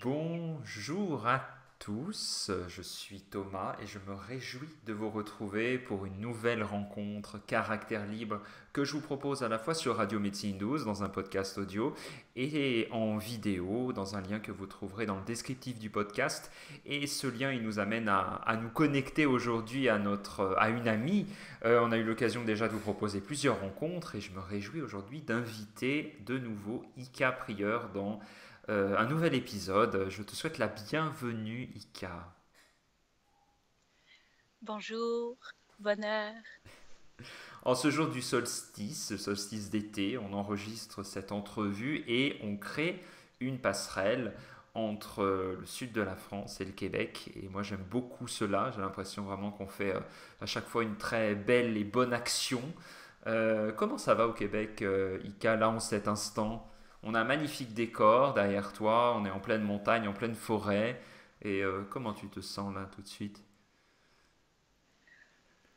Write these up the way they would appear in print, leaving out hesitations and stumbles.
Bonjour à tous, je suis Thomas et je me réjouis de vous retrouver pour une nouvelle rencontre Caractère Libre que je vous propose à la fois sur Radio Médecine 12 dans un podcast audio et en vidéo dans un lien que vous trouverez dans le descriptif du podcast. Et ce lien il nous amène à nous connecter aujourd'hui à une amie. On a eu l'occasion déjà de vous proposer plusieurs rencontres et je me réjouis aujourd'hui d'inviter de nouveau Ika Prieur dans un nouvel épisode. Je te souhaite la bienvenue, Ika. Bonjour, bonheur. En ce jour du solstice, le solstice d'été, on enregistre cette entrevue et on crée une passerelle entre le sud de la France et le Québec. Et moi, j'aime beaucoup cela. J'ai l'impression vraiment qu'on fait à chaque fois une très belle et bonne action. Comment ça va au Québec, Ika, là, en cet instant? On a un magnifique décor derrière toi, on est en pleine montagne, en pleine forêt. Et comment tu te sens là tout de suite?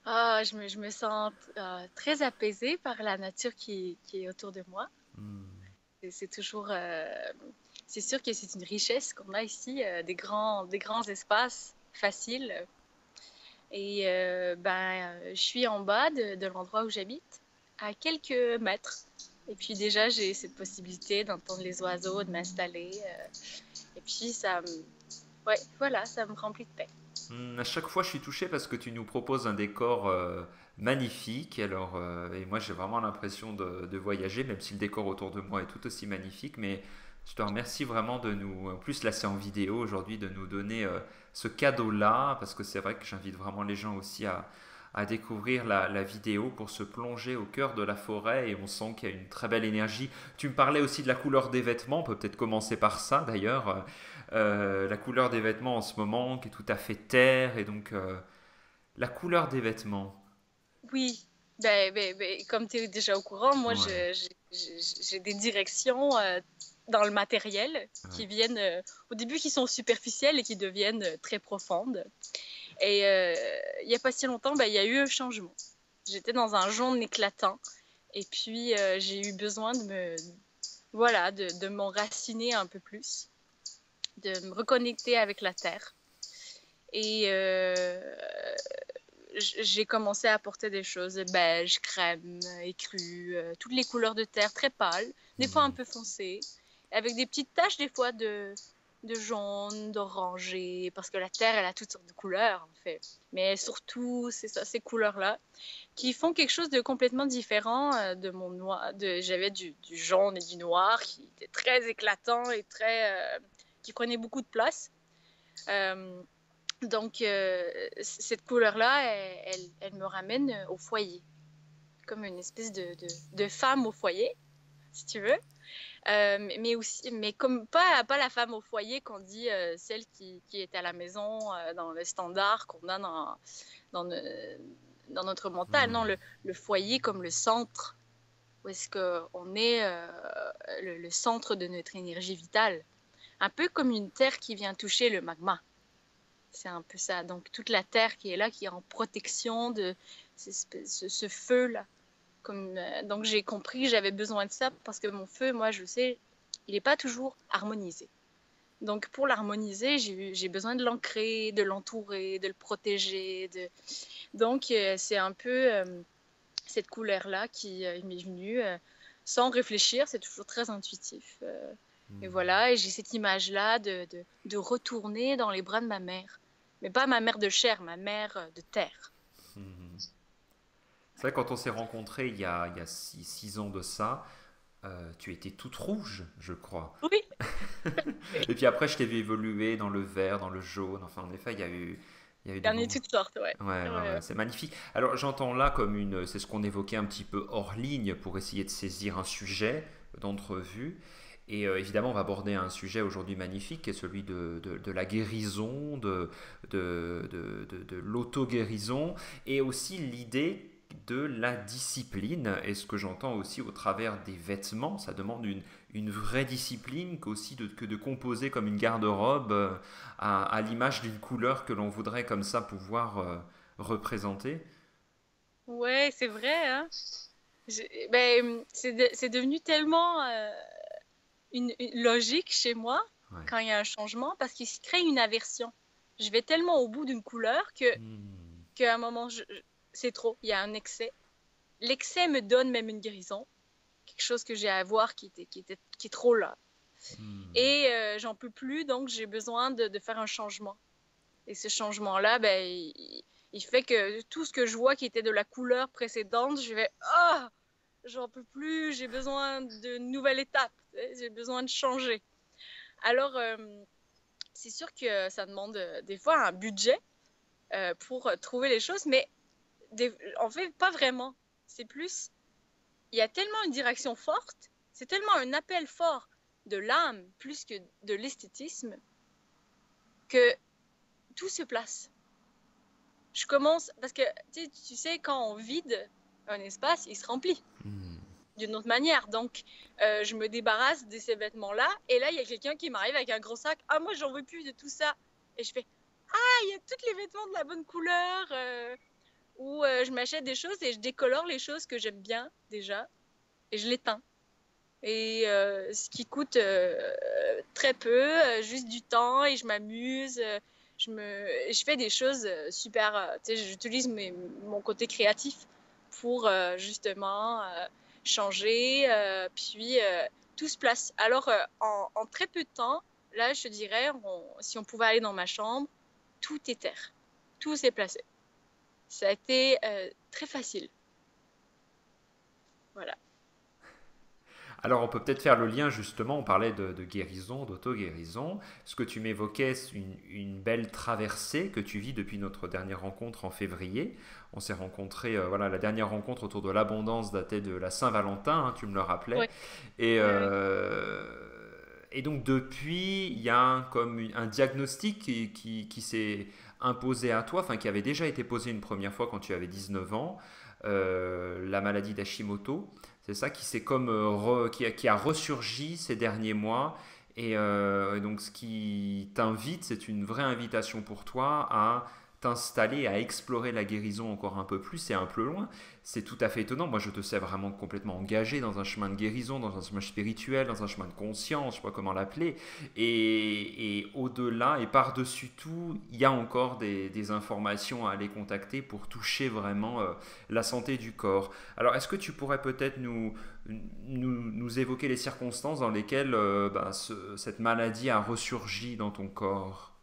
Je me sens très apaisée par la nature qui est autour de moi. Hmm. C'est toujours, c'est sûr que c'est une richesse qu'on a ici, des grands espaces faciles. Et je suis en bas de l'endroit où j'habite, à quelques mètres. Et puis déjà, j'ai cette possibilité d'entendre les oiseaux, de m'installer. Et puis ouais, voilà, ça me remplit de paix. À chaque fois, je suis touché parce que tu nous proposes un décor magnifique. Alors, et moi, j'ai vraiment l'impression de voyager, même si le décor autour de moi est tout aussi magnifique. Mais je te remercie vraiment de nous, en plus là, c'est en vidéo aujourd'hui, de nous donner ce cadeau-là, parce que c'est vrai que j'invite vraiment les gens aussi à découvrir la vidéo pour se plonger au cœur de la forêt et on sent qu'il y a une très belle énergie. Tu me parlais aussi de la couleur des vêtements, on peut peut-être commencer par ça d'ailleurs. La couleur des vêtements en ce moment qui est tout à fait terre et donc la couleur des vêtements. Oui, comme tu es déjà au courant, moi, Ouais, j'ai des directions dans le matériel ouais. qui viennent, au début, qui sont superficielles et qui deviennent très profondes. Et il n'y a pas si longtemps, il y a eu un changement. J'étais dans un jaune éclatant et puis j'ai eu besoin voilà, de m'enraciner un peu plus, de me reconnecter avec la terre. Et j'ai commencé à apporter des choses beige, crème, écru, toutes les couleurs de terre très pâles, des fois un Hmm. peu foncées, avec des petites taches des fois de jaune, d'orangé, parce que la terre, elle a toutes sortes de couleurs en fait. Mais surtout, c'est ça, ces couleurs-là, qui font quelque chose de complètement différent de mon noir. J'avais du jaune et du noir qui était très éclatant et qui prenait beaucoup de place. Euh, donc, cette couleur-là, elle me ramène au foyer, comme une espèce de femme au foyer, si tu veux. Mais comme pas la femme au foyer qu'on dit, celle qui est à la maison, dans le standard qu'on a dans, ne- dans notre mental. Non, Hmm. le foyer comme le centre, où est-ce qu'on est le centre de notre énergie vitale. Un peu comme une terre qui vient toucher le magma. C'est un peu ça. Donc, toute la terre qui est là, qui est en protection de ce feu-là. Donc, j'ai compris que j'avais besoin de ça parce que mon feu, moi, je sais, il n'est pas toujours harmonisé. Donc, pour l'harmoniser, j'ai besoin de l'ancrer, de l'entourer, de le protéger. Donc, c'est un peu cette couleur-là qui m'est venue sans réfléchir. C'est toujours très intuitif. Et voilà, et j'ai cette image-là de retourner dans les bras de ma mère. Mais pas ma mère de chair, ma mère de terre. Hmm. C'est vrai, quand on s'est rencontrés il y a 6 ans de ça, tu étais toute rouge, je crois. Oui, Et puis après, je t'ai vu évoluer dans le vert, dans le jaune. Enfin, en effet, il y a eu il des y en a moments. toutes sortes, ouais. Ouais, ouais, Ouais, ouais, ouais. c'est magnifique. Alors j'entends là comme c'est ce qu'on évoquait un petit peu hors ligne pour essayer de saisir un sujet d'entrevue. Et évidemment, on va aborder un sujet aujourd'hui magnifique qui est celui de la guérison, de l'auto-guérison et aussi l'idée de la discipline. Et ce que j'entends aussi au travers des vêtements, ça demande une vraie discipline qu'aussi que de composer comme une garde-robe à l'image d'une couleur que l'on voudrait comme ça pouvoir représenter. Ouais, c'est vrai, hein. C'est devenu tellement une logique chez moi. Ouais. quand il y a un changement parce qu'il se crée une aversion. Je vais tellement au bout d'une couleur qu'à un moment, c'est trop. Il y a un excès. L'excès me donne même une guérison. Quelque chose que j'ai à voir qui est trop là. Et j'en peux plus, donc j'ai besoin de faire un changement. Et ce changement-là, ben, il fait que tout ce que je vois qui était de la couleur précédente, je vais ah, j'en peux plus, j'ai besoin d'une nouvelle étape, j'ai besoin de changer. Alors, c'est sûr que ça demande des fois un budget pour trouver les choses, mais en fait, pas vraiment. C'est plus, il y a tellement une direction forte, c'est tellement un appel fort de l'âme plus que de l'esthétisme que tout se place. Je commence, parce que tu sais, quand on vide un espace, il se remplit d'une autre manière. Donc, je me débarrasse de ces vêtements-là, et là, il y a quelqu'un qui m'arrive avec un gros sac. Ah, moi, j'en veux plus de tout ça. Et je fais, ah, il y a tous les vêtements de la bonne couleur, ou je m'achète des choses et je décolore les choses que j'aime bien déjà, et je les teins. Et ce qui coûte très peu, juste du temps, et je m'amuse. Je fais des choses super. J'utilise mon côté créatif pour justement changer, puis tout se place. Alors, en très peu de temps, là, je dirais, si on pouvait aller dans ma chambre, tout est terre. Tout s'est placé. Ça a été très facile. Voilà. Alors on peut peut-être faire le lien justement, on parlait de guérison, d'auto-guérison. Ce que tu m'évoquais, c'est une belle traversée que tu vis depuis notre dernière rencontre en février. On s'est rencontrés, voilà, la dernière rencontre autour de l'abondance datait de la Saint-Valentin, hein, tu me le rappelais. Oui, Et, oui, oui. et donc depuis, il y a comme un diagnostic qui s'est imposé à toi, enfin qui avait déjà été posé une première fois quand tu avais 19 ans, la maladie d'Hashimoto. C'est ça qui s'est comme qui a ressurgi ces derniers mois. Et donc ce qui t'invite, c'est une vraie invitation pour toi à t'installer, à explorer la guérison encore un peu plus et un peu loin. C'est tout à fait étonnant. Moi, je te sais vraiment complètement engagé dans un chemin de guérison, dans un chemin spirituel, dans un chemin de conscience, je sais pas comment l'appeler. Et au-delà et par-dessus tout, il y a encore des informations à aller contacter pour toucher vraiment la santé du corps. Alors, est-ce que tu pourrais peut-être nous évoquer les circonstances dans lesquelles cette maladie a ressurgi dans ton corps?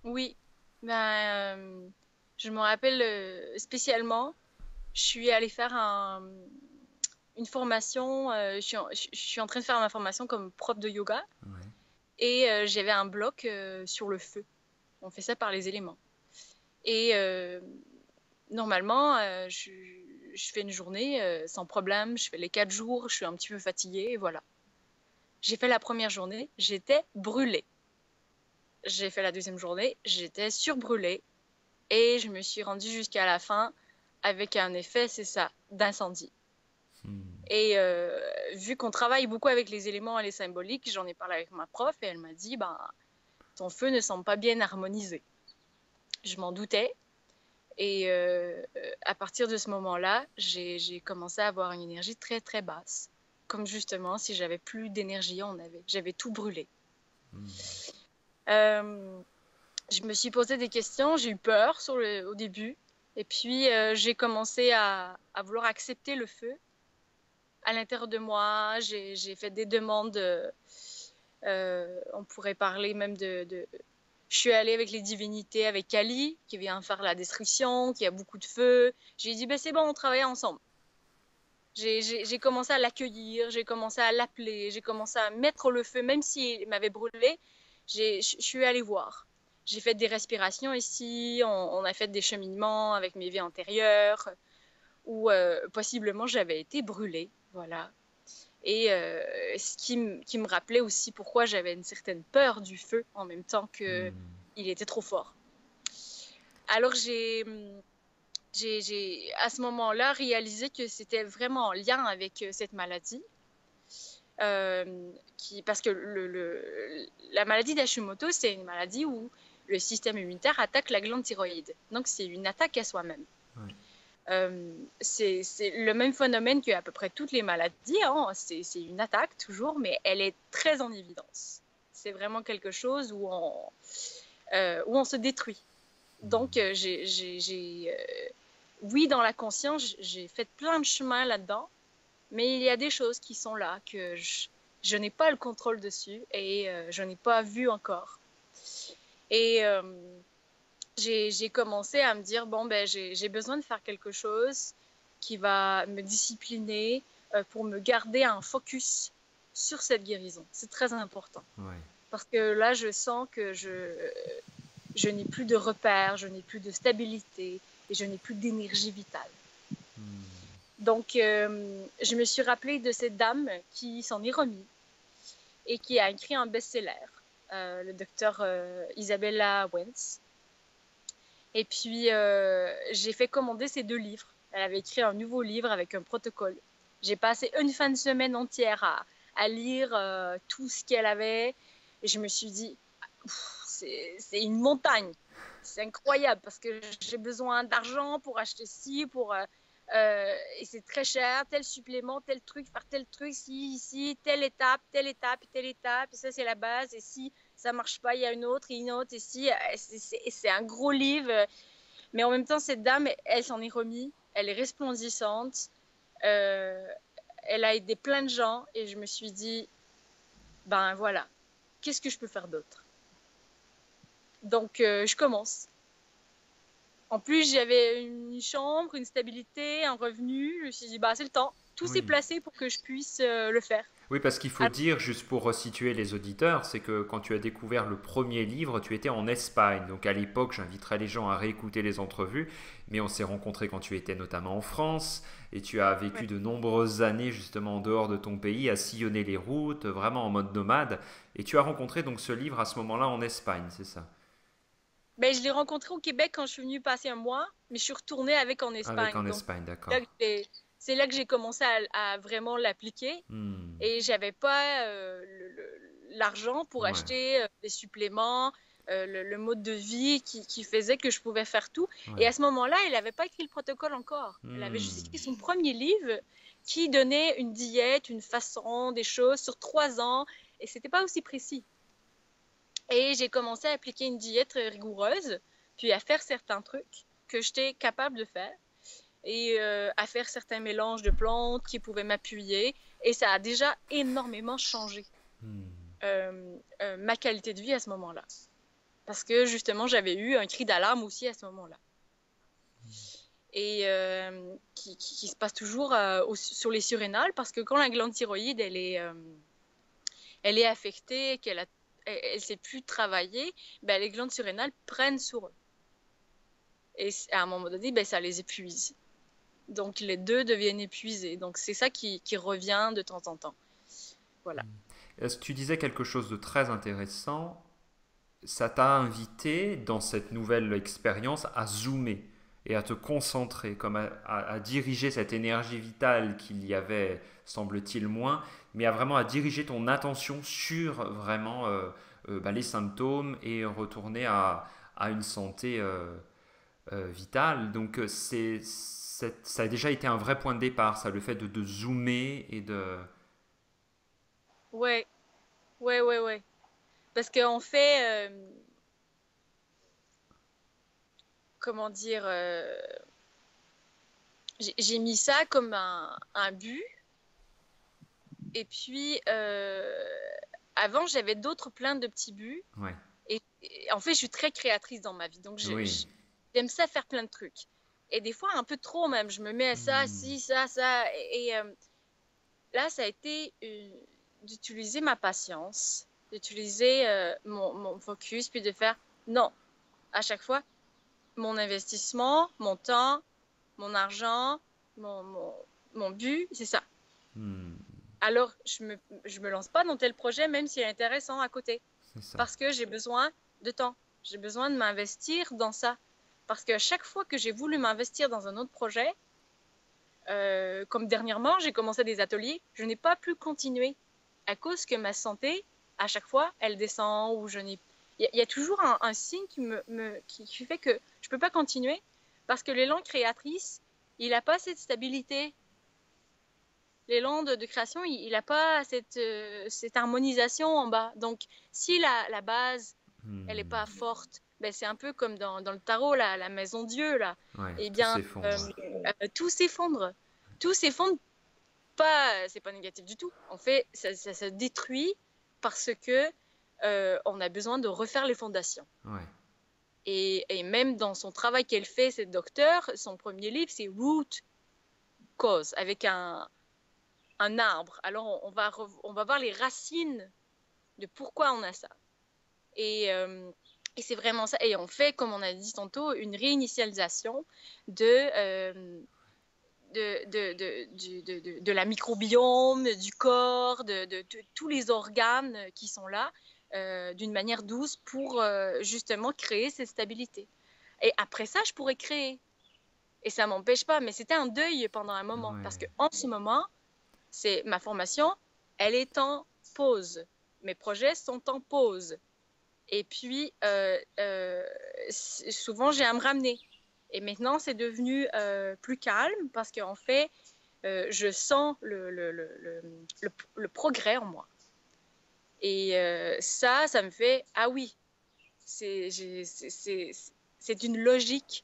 Oui, ben, je me rappelle spécialement, je suis allée faire une formation, je suis en train de faire ma formation comme prof de yoga Ouais. et j'avais un bloc sur le feu. On fait ça par les éléments. Et normalement, je fais une journée sans problème, je fais les 4 jours, je suis un petit peu fatiguée et voilà. J'ai fait la première journée, j'étais brûlée. J'ai fait la deuxième journée, j'étais surbrûlée. Et je me suis rendue jusqu'à la fin avec un effet, c'est ça, d'incendie. Et vu qu'on travaille beaucoup avec les éléments et les symboliques, j'en ai parlé avec ma prof et elle m'a dit, ben, ton feu ne semble pas bien harmonisé. Je m'en doutais. Et à partir de ce moment-là, j'ai commencé à avoir une énergie très, très basse. Comme justement, si j'avais plus d'énergie, j'avais tout brûlé. Euh, je me suis posé des questions, j'ai eu peur au début. Et puis, j'ai commencé à vouloir accepter le feu à l'intérieur de moi. J'ai fait des demandes. On pourrait parler même de. Je suis allée avec les divinités, avec Kali, qui vient faire la destruction, qui a beaucoup de feu. J'ai dit, ben, c'est bon, on travaille ensemble. J'ai commencé à l'accueillir, j'ai commencé à l'appeler, j'ai commencé à mettre le feu, même s'il m'avait brûlé. Je suis allée voir. J'ai fait des respirations ici, on a fait des cheminements avec mes vies antérieures, où possiblement j'avais été brûlée. Voilà. Et qui me rappelait aussi pourquoi j'avais une certaine peur du feu en même temps qu'il était trop fort. Alors j'ai à ce moment-là réalisé que c'était vraiment en lien avec cette maladie. Parce que la maladie d'Hashimoto, c'est une maladie où le système immunitaire attaque la glande thyroïde. Donc, c'est une attaque à soi-même. Ouais. C'est le même phénomène qu'à peu près toutes les maladies. Hein. C'est une attaque toujours, mais elle est très en évidence. c'est vraiment quelque chose où on se détruit. Donc, oui, dans la conscience, j'ai fait plein de chemins là-dedans, mais il y a des choses qui sont là que je n'ai pas le contrôle dessus et je n'ai pas vu encore. Et j'ai commencé à me dire, bon, ben, j'ai besoin de faire quelque chose qui va me discipliner pour me garder un focus sur cette guérison. C'est très important. Ouais. Parce que là, je sens que je n'ai plus de repères, je n'ai plus de stabilité et je n'ai plus d'énergie vitale. Donc, je me suis rappelée de cette dame qui s'en est remise et qui a écrit un best-seller, le docteur Isabella Wentz. Et puis, j'ai fait commander ces 2 livres. Elle avait écrit un nouveau livre avec un protocole. J'ai passé une fin de semaine entière à lire tout ce qu'elle avait. Et je me suis dit, c'est une montagne. C'est incroyable parce que j'ai besoin d'argent pour acheter ci, et c'est très cher, tel supplément, tel truc, faire tel truc, ici, telle étape, telle étape, telle étape. Et ça, c'est la base. Et si ça marche pas, il y a une autre, et si. C'est un gros livre. Mais en même temps, cette dame, elle s'en est remise. Elle est resplendissante. Elle a aidé plein de gens. Et je me suis dit, ben voilà, qu'est-ce que je peux faire d'autre? Donc, je commence. En plus, j'avais une chambre, une stabilité, un revenu. Je me suis dit, bah, c'est le temps. Tout s'est Oui. placé pour que je puisse le faire. Oui, parce qu'il faut Alors, dire, juste pour resituer les auditeurs, c'est que quand tu as découvert le premier livre, tu étais en Espagne. Donc à l'époque, j'inviterai les gens à réécouter les entrevues, mais on s'est rencontrés quand tu étais notamment en France, et tu as vécu ouais. de nombreuses années justement en dehors de ton pays, à sillonner les routes, vraiment en mode nomade, et tu as rencontré donc ce livre à ce moment-là en Espagne, c'est ça? Ben, je l'ai rencontré au Québec quand je suis venue passer un mois, mais je suis retournée avec en Avec en Espagne. Donc, Espagne, là d'accord. que c'est là que j'ai commencé à vraiment l'appliquer. Hmm. Et j'avais pas l'argent pour Ouais, acheter des suppléments, le mode de vie qui faisait que je pouvais faire tout. Et ouais. à ce moment-là, elle n'avait pas écrit le protocole encore. Elle avait juste Hmm. écrit son premier livre qui donnait une diète, une façon, des choses sur 3 ans. Et c'était pas aussi précis. Et j'ai commencé à appliquer une diète rigoureuse, puis à faire certains trucs que j'étais capable de faire et à faire certains mélanges de plantes qui pouvaient m'appuyer. Et ça a déjà énormément changé Hmm. ma qualité de vie à ce moment-là. Parce que justement, j'avais eu un cri d'alarme aussi à ce moment-là. Et qui se passe toujours sur les surrénales, parce que quand la glande thyroïde, elle est affectée, elle ne sait plus travailler, ben, les glandes surrénales prennent sur eux. Et à un moment donné, ben, ça les épuise. Donc les deux deviennent épuisés. Donc c'est ça qui revient de temps en temps. Voilà. Est-ce que tu disais quelque chose de très intéressant? Ça t'a invité dans cette nouvelle expérience à zoomer et à te concentrer, comme à diriger cette énergie vitale qu'il y avait, semble-t-il, moins, mais à vraiment à diriger ton attention sur vraiment bah, les symptômes et retourner à une santé vitale. Donc ça a déjà été un vrai point de départ, ça, le fait de zoomer et de... Ouais, ouais. Parce qu'en fait, comment dire, j'ai mis ça comme un but. Et puis, avant, j'avais d'autres plein de petits buts. Ouais, Et en fait, je suis très créatrice dans ma vie. Donc, oui. j'aime ça faire plein de trucs. Et des fois, un peu trop même. Je me mets à ça, Hmm. ci, ça. Et là, ça a été d'utiliser ma patience, d'utiliser mon focus, puis de faire non. À chaque fois, mon investissement, mon temps, mon argent, mon, mon, mon but, c'est ça. Hmm. Alors, je me lance pas dans tel projet, même s'il est intéressant à côté. C'est ça. Parce que j'ai besoin de temps. J'ai besoin de m'investir dans ça. Parce qu'à chaque fois que j'ai voulu m'investir dans un autre projet, comme dernièrement, j'ai commencé des ateliers, je n'ai pas pu continuer à cause que ma santé, à chaque fois, elle descend ou je n'ai... Il y a toujours un signe qui fait que je ne peux pas continuer parce que l'élan créatrice, il n'a pas cette stabilité. L'élan de création, il n'a pas cette harmonisation en bas. Donc, si la base, elle n'est Hmm. pas forte, ben, c'est un peu comme dans le tarot, la maison Dieu, là. Ouais, Eh tout bien, s'effondre. tout s'effondre. Tout s'effondre, pas, c'est pas négatif du tout. En fait, ça se détruit parce que on a besoin de refaire les fondations. Ouais. Et même dans son travail qu'elle fait, cette docteure, son premier livre, c'est Root Cause, avec un arbre. Alors, on va voir les racines de pourquoi on a ça. Et, euh, et c'est vraiment ça. Et on fait, comme on a dit tantôt, une réinitialisation de la microbiome, du corps, de tous les organes qui sont là, d'une manière douce pour justement créer cette stabilité. Et après ça, je pourrais créer. Et ça m'empêche pas, mais c'était un deuil pendant un moment. Parce Ouais. qu'en ce moment, c'est ma formation, elle est en pause. Mes projets sont en pause. Et puis, souvent, j'ai à me ramener. Et maintenant, c'est devenu plus calme parce qu'en fait, je sens le progrès en moi. Et ça me fait, ah oui, c'est une logique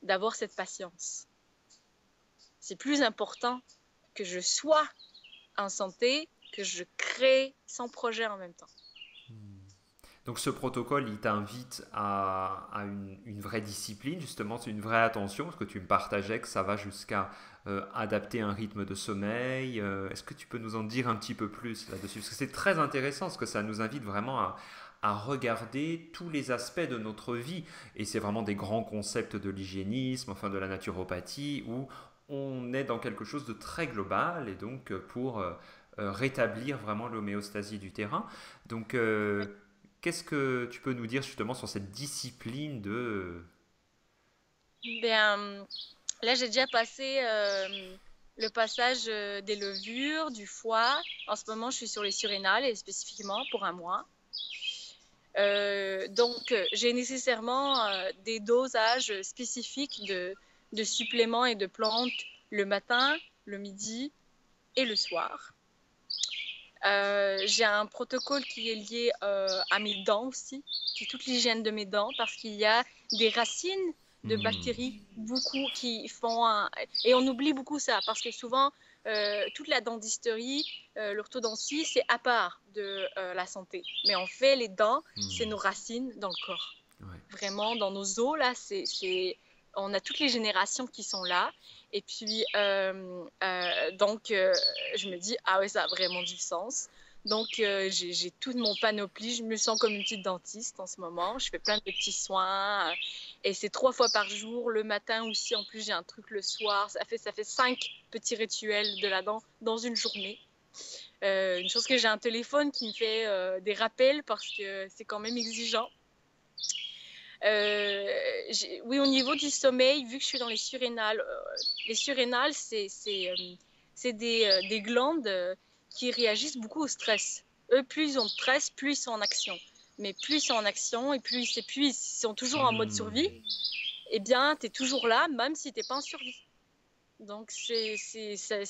d'avoir cette patience. C'est plus important que je sois en santé que je crée 100 projets en même temps. Donc ce protocole, il t'invite à une vraie discipline, justement, c'est une vraie attention, parce que tu me partageais que ça va jusqu'à adapter un rythme de sommeil. Est-ce que tu peux nous en dire un petit peu plus là-dessus? Parce que c'est très intéressant, parce que ça nous invite vraiment à regarder tous les aspects de notre vie. Et c'est vraiment des grands concepts de l'hygiénisme, enfin de la naturopathie, où on est dans quelque chose de très global, et donc pour rétablir vraiment l'homéostasie du terrain. Donc, qu'est-ce que tu peux nous dire justement sur cette discipline de... Ben, là, j'ai déjà passé le passage des levures, du foie. En ce moment, je suis sur les surrénales et spécifiquement pour un mois. Donc, j'ai nécessairement des dosages spécifiques de suppléments et de plantes le matin, le midi et le soir. J'ai un protocole qui est lié à mes dents aussi, qui est toute l'hygiène de mes dents, parce qu'il y a des racines de Hmm. bactéries, beaucoup qui font un... Et on oublie beaucoup ça, parce que souvent, toute la dentisterie, l'orthodontie, c'est à part de la santé. Mais en fait, les dents, c'est Hmm. nos racines dans le corps. Ouais. Vraiment, dans nos os, là, on a toutes les générations qui sont là. Et puis, donc, je me dis, ah ouais, ça a vraiment du sens. Donc, j'ai toute mon panoplie. Je me sens comme une petite dentiste en ce moment. Je fais plein de petits soins. Et c'est 3 fois par jour. Le matin aussi, en plus, j'ai un truc le soir. Ça fait 5 petits rituels de la dent dans une journée. Une chose que j'ai un téléphone qui me fait des rappels parce que c'est quand même exigeant. Oui, au niveau du sommeil, vu que je suis dans les surrénales, c'est des glandes qui réagissent beaucoup au stress. Eux, plus ils ont de stress, plus ils sont en action. Mais plus ils sont en action et plus ils s'épuisent. S'ils sont toujours en mode Hmm. survie, eh bien, tu es toujours là, même si tu n'es pas en survie. Donc, c'est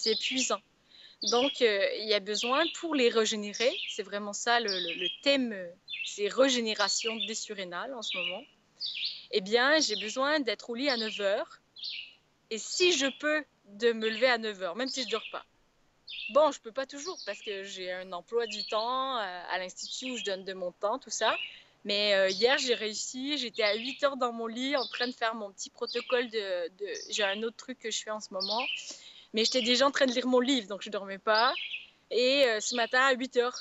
épuisant. Donc, il y a besoin pour les régénérer. C'est vraiment ça le thème, c'est régénération des surrénales en ce moment. Eh bien, j'ai besoin d'être au lit à 9 heures. Et si je peux, de me lever à 9 heures, même si je ne dors pas. Bon, je ne peux pas toujours parce que j'ai un emploi du temps à l'institut où je donne de mon temps, tout ça. Mais hier, j'ai réussi. J'étais à 8 heures dans mon lit en train de faire mon petit protocole J'ai un autre truc que je fais en ce moment. Mais j'étais déjà en train de lire mon livre, donc je ne dormais pas. Et ce matin, à 8 heures,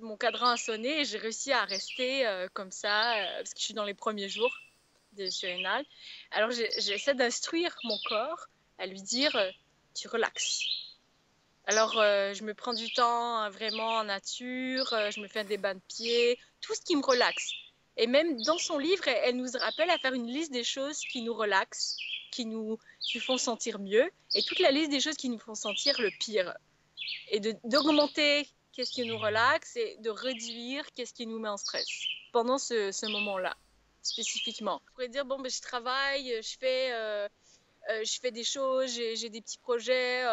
mon cadran a sonné et j'ai réussi à rester comme ça parce que je suis dans les premiers jours des surrénales. Alors j'essaie d'instruire mon corps à lui dire tu relaxes. Alors je me prends du temps vraiment en nature, je me fais des bains de pieds, tout ce qui me relaxe. Et même dans son livre, elle nous rappelle à faire une liste des choses qui nous relaxent, qui font sentir mieux, et toute la liste des choses qui nous font sentir le pire. Et d'augmenter qu'est-ce qui nous relaxe et de réduire qu'est-ce qui nous met en stress pendant ce moment-là spécifiquement. Je pourrais dire, bon, ben, je travaille, je fais je fais des choses, j'ai des petits projets,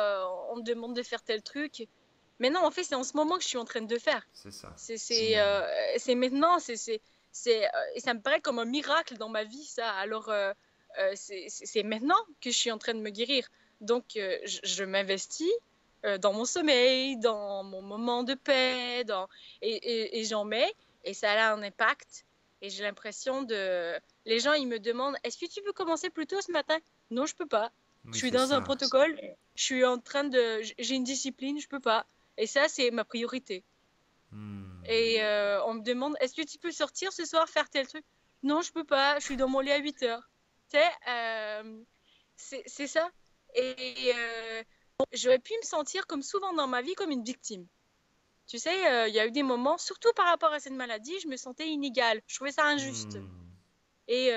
on me demande de faire tel truc. Mais non, en fait, c'est en ce moment que je suis en train de faire. C'est ça. C'est maintenant, et ça me paraît comme un miracle dans ma vie, ça. Alors, c'est maintenant que je suis en train de me guérir. Donc, je m'investis dans mon sommeil, dans mon moment de paix, et j'en mets, et ça a un impact. Et j'ai l'impression de... Les gens, ils me demandent, est-ce que tu veux commencer plus tôt ce matin? Non, je peux pas. Je Oui, suis c'est dans un ça. protocole, je suis en train de... J'ai une discipline, je peux pas. Et ça, c'est ma priorité. Hmm. Et on me demande, est-ce que tu peux sortir ce soir, faire tel truc? Non, je peux pas, je suis dans mon lit à 8 heures. Tu sais, c'est ça. Et j'aurais pu me sentir, comme souvent dans ma vie, comme une victime. Tu sais, il y a eu des moments, surtout par rapport à cette maladie, je me sentais inégale. Je trouvais ça injuste. Hmm. Et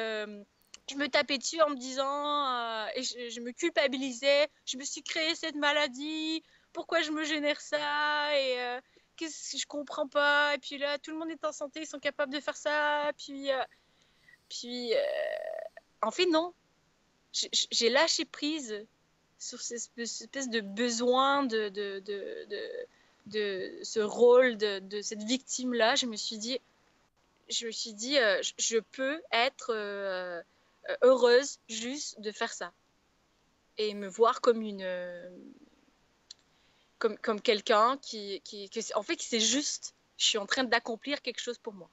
je me tapais dessus en me disant, et je me culpabilisais, je me suis créé cette maladie, pourquoi je me génère ça, et qu'est-ce que je comprends pas, et puis là, tout le monde est en santé, ils sont capables de faire ça, puis en fait, non, j'ai lâché prise sur cette espèce de besoin de ce rôle de cette victime-là. Je me suis dit, je peux être heureuse juste de faire ça et me voir comme comme quelqu'un en fait, c'est juste, je suis en train d'accomplir quelque chose pour moi.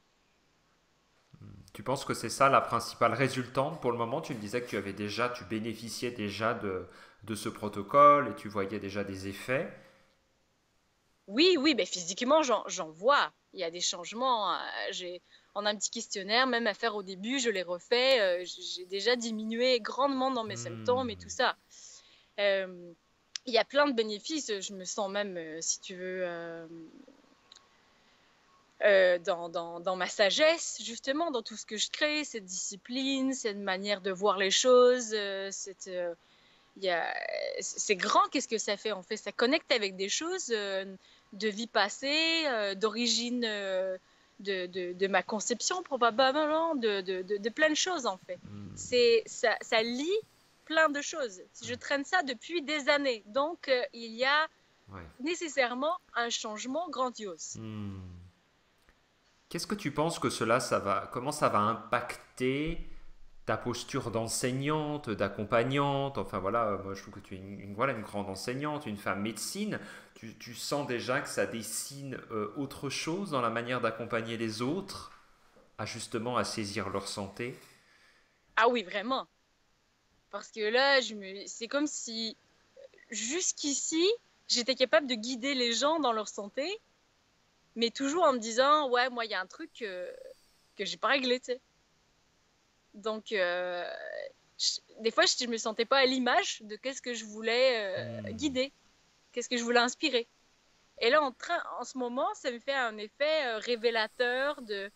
Tu penses que c'est ça la principale résultante pour le moment? Tu me disais que tu bénéficiais déjà de ce protocole et tu voyais déjà des effets. Oui, oui, ben physiquement, j'en vois. Il y a des changements. On a un petit questionnaire, même à faire au début, je l'ai refait. J'ai déjà diminué grandement dans mes symptômes et tout Hmm. ça. Euh, il y a plein de bénéfices. Je me sens même, si tu veux, dans ma sagesse, justement, dans tout ce que je crée, cette discipline, cette manière de voir les choses, il y a, c'est grand, qu'est-ce que ça fait? En fait, ça connecte avec des choses de vie passée, d'origine de ma conception, probablement, de plein de choses, en fait. Ça lie plein de choses. Je traîne ça depuis des années. Donc, il y a Ouais. nécessairement un changement grandiose. Hmm. Qu'est-ce que tu penses que comment ça va impacter ta posture d'enseignante, d'accompagnante? Enfin voilà, moi je trouve que tu es voilà, une grande enseignante, une femme médecine. Tu sens déjà que ça dessine autre chose dans la manière d'accompagner les autres, à justement à saisir leur santé. Ah oui, vraiment. Parce que là, c'est comme si jusqu'ici, j'étais capable de guider les gens dans leur santé, mais toujours en me disant, ouais, moi, il y a un truc que j'ai pas réglé, tu sais. Donc, des fois, je me sentais pas à l'image de qu'est-ce que je voulais Hmm. guider, qu'est-ce que je voulais inspirer. Et là, en ce moment, ça me fait un effet révélateur de,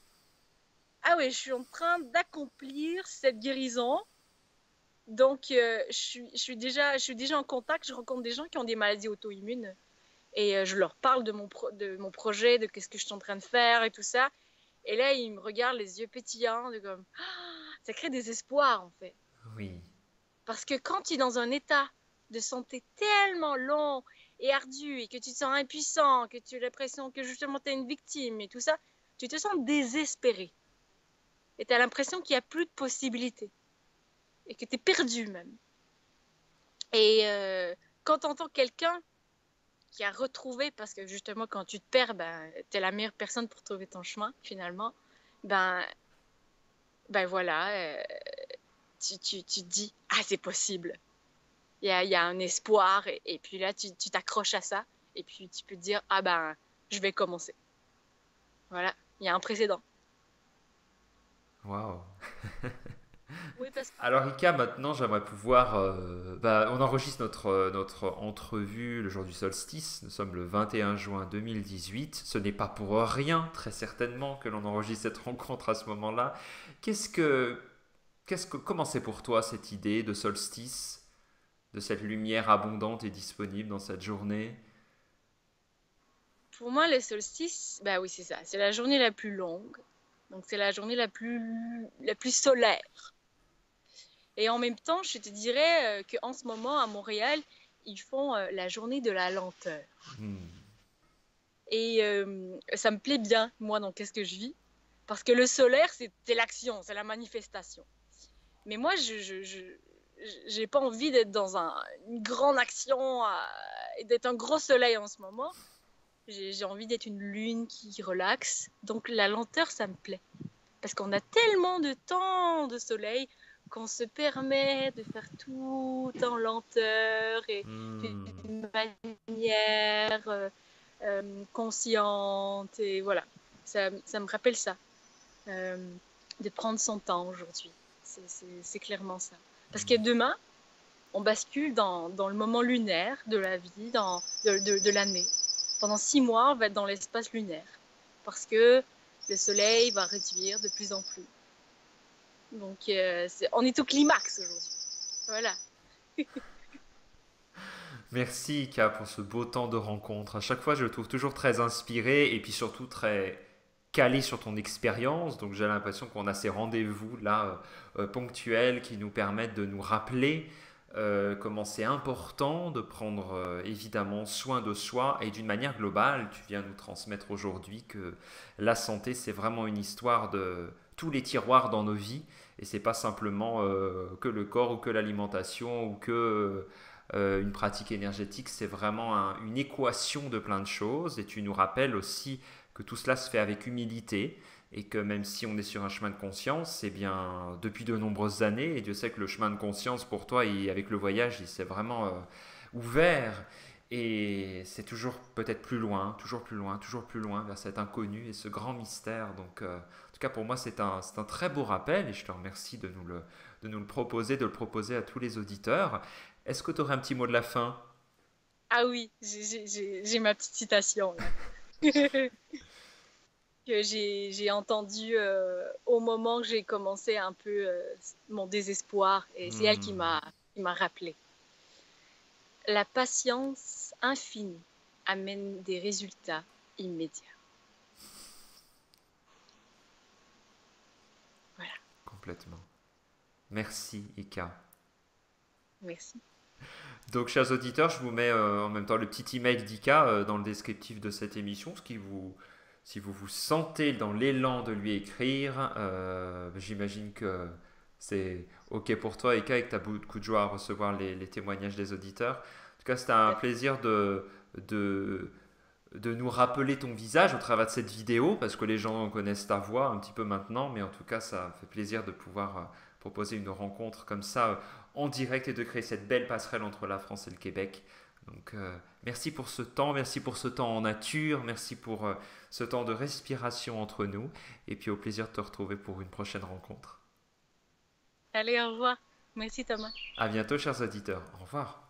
ah ouais, je suis en train d'accomplir cette guérison. Donc, je suis déjà en contact, je rencontre des gens qui ont des maladies auto-immunes et je leur parle de mon projet, de qu'est-ce que je suis en train de faire et tout ça. Et là, ils me regardent les yeux pétillants, de comme, ça crée des espoirs en fait. Oui. Parce que quand tu es dans un état de santé tellement long et ardu et que tu te sens impuissant, que tu as l'impression que justement tu es une victime et tout ça, tu te sens désespéré. Et tu as l'impression qu'il n'y a plus de possibilités et que tu es perdu même. Et quand tu entends quelqu'un qui a retrouvé, parce que justement, quand tu te perds, ben, tu es la meilleure personne pour trouver ton chemin, finalement, ben, ben voilà, tu te dis, ah, c'est possible. Il y a un espoir, et puis là, tu t'accroches à ça, et puis tu peux te dire, ah ben, je vais commencer. Voilà, il y a un précédent. Waouh. Oui, parce que... Alors Ika, maintenant j'aimerais pouvoir... on enregistre notre entrevue le jour du solstice. Nous sommes le 21 juin 2018. Ce n'est pas pour rien, très certainement, que l'on enregistre cette rencontre à ce moment-là. Qu'est-ce que, comment c'est pour toi cette idée de solstice, de cette lumière abondante et disponible dans cette journée? Pour moi, le solstice, bah oui, c'est ça. C'est la journée la plus longue. Donc, c'est la journée la plus solaire. Et en même temps, je te dirais qu'en ce moment, à Montréal, ils font la journée de la lenteur. Et ça me plaît bien, moi, dans qu'est-ce que je vis. Parce que le solaire, c'est l'action, c'est la manifestation. Mais moi, je j'ai pas envie d'être dans une grande action et d'être un gros soleil en ce moment. J'ai envie d'être une lune qui relaxe. Donc la lenteur, ça me plaît. Parce qu'on a tellement de temps de soleil qu'on se permet de faire tout en lenteur et d'une manière consciente. Et voilà, ça me rappelle ça. De prendre son temps aujourd'hui. C'est clairement ça. Parce que demain, on bascule dans le moment lunaire de la vie, de l'année. Pendant 6 mois, on va être dans l'espace lunaire. Parce que le soleil va réduire de plus en plus. Donc, on est au climax aujourd'hui. Voilà. Merci Ika pour ce beau temps de rencontre. À chaque fois, je le trouve toujours très inspiré et puis surtout très calé sur ton expérience. Donc j'ai l'impression qu'on a ces rendez-vous là ponctuels qui nous permettent de nous rappeler comment c'est important de prendre évidemment soin de soi et d'une manière globale. Tu viens nous transmettre aujourd'hui que la santé c'est vraiment une histoire de tous les tiroirs dans nos vies et c'est pas simplement que le corps ou que l'alimentation ou que une pratique énergétique, c'est vraiment une équation de plein de choses et tu nous rappelles aussi que tout cela se fait avec humilité et que même si on est sur un chemin de conscience, c'est bien depuis de nombreuses années et Dieu sait que le chemin de conscience pour toi et avec le voyage, il s'est vraiment ouvert et c'est toujours peut-être plus loin, toujours plus loin, toujours plus loin vers cet inconnu et ce grand mystère. Donc en tout cas pour moi c'est un très beau rappel et je te remercie de nous le proposer, de le proposer à tous les auditeurs. Est-ce que tu aurais un petit mot de la fin? Ah oui, j'ai ma petite citation là. Que j'ai entendu au moment que j'ai commencé un peu mon désespoir. Et c'est elle qui m'a rappelé. La patience infinie amène des résultats immédiats. Voilà. Complètement. Merci Ika. Merci. Donc, chers auditeurs, je vous mets en même temps le petit email d'Ika dans le descriptif de cette émission, si vous vous sentez dans l'élan de lui écrire, j'imagine que c'est OK pour toi, Ika, et que tu as beaucoup de joie à recevoir les témoignages des auditeurs. En tout cas, c'était un plaisir de, de nous rappeler ton visage au travers de cette vidéo, parce que les gens connaissent ta voix un petit peu maintenant, mais en tout cas, ça fait plaisir de pouvoir proposer une rencontre comme ça en direct et de créer cette belle passerelle entre la France et le Québec. Donc, merci pour ce temps, merci pour ce temps en nature, merci pour ce temps de respiration entre nous, et puis au plaisir de te retrouver pour une prochaine rencontre. Allez, au revoir. Merci Thomas. À bientôt, chers auditeurs. Au revoir.